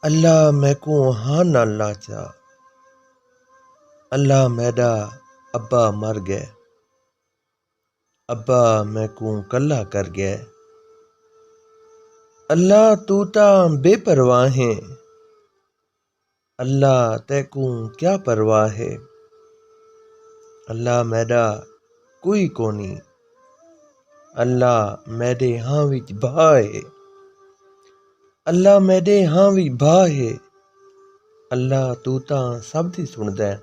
अल्लाह मैकू हाँ ना लाचा। अल्लाह मैडा अब्बा मर गए, अब्बा मैकू कल्ला कर गए। अल्लाह तू ता बेपरवाह है, अल्लाह तैकू क्या परवाह है। अल्लाह मैडा कोई कोनी, अल्लाह मैडे हाँ विच भा है। अल्लाह मैडे हाँ विच भा है, अल्लाह तू तां सब दी सुनदा है।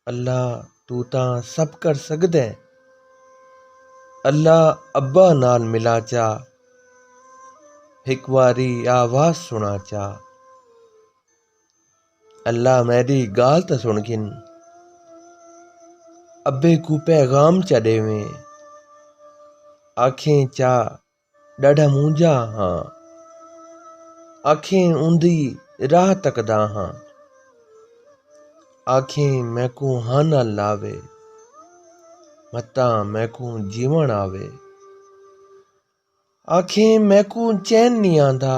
अल्लाह तू तां सब कर सकदा है। अल्लाह अब्बा नाल मिला चा, हिक वारी आवाज़ सुना चा। अल्लाह मेरी गाल ता सुन गिन, अब्बे को पैगाम चा देवें। आखें चा डाढ़ा मूंझा हाँ, आखें उंदी राह तकदा हाँ। आखें मैकू हाँ ना लावे, मता मैकू जीवन आवे। आखें मैकू चैन नहीं आंदा,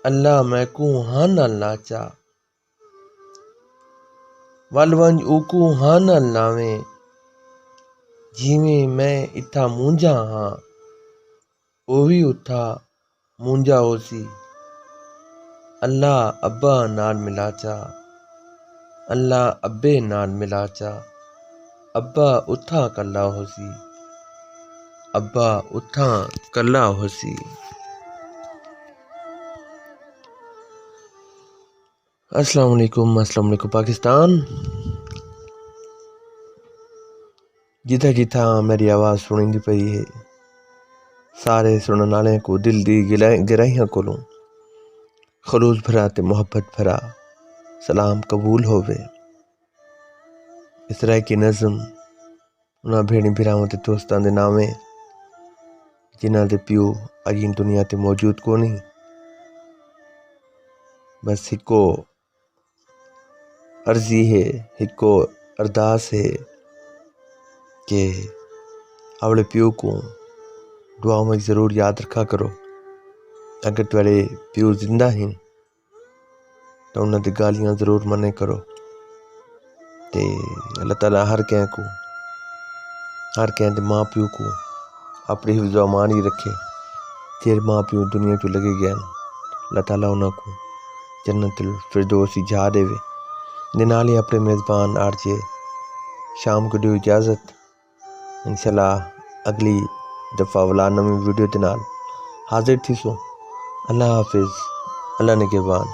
अल्लाह मैकू हाँ ना लाचा। वल वंज ऊकू हाँ ना लावें, जिवें मैं इत्था मूंझा हाँ, ओ भी उथा मूंझा होसी। अल्लाह अब्बा नाल मिलाचा, अल्लाह अब्बे नाल मिलाचा। अब्बा उथा कल्ला होसी, अब्बा उथा कल्ला होसी। अस्सलाम वालेकुम पाकिस्तान। जिथा जिथा मेरी आवाज़ सुनी पई है, सारे सुनने वाले को दिल दी गहराइयां कोलों खलूस भरा ते मुहब्बत भरा सलाम कबूल होवे। इस तरह की नज़म उन्हां भेणी भिरावां ते दोस्तां दे नावे जिन्हां दे प्यो अज दुनिया ते मौजूद कोनी। बस हिको अर्जी है, हिको अरदास है कि अपने प्यो को दुआ में ज़रूर याद रखा करो। अगर तुहाडे प्यो जिंदा हैं तो उन्हां दी गालियां ज़रूर मने करो। ते अल्लाह ताला हर कंहिं दे माँ प्यो को अपनी हिफ्ज़ व अमान ही रखे। जेर माँ प्यो दुनिया चो लगे गए अल्लाह ताला उन्हां को जन्नतुल फिरदौस ही जा देवे। दे नाल ही अपने मेज़बान आरजे शाम को दियो इजाज़त। इंशाल्लाह अगली दफ़ा वाला नवी वीडियो के नाल हाजिर थी सो। अल्लाह हाफिज़, अल्लाह निगहबान।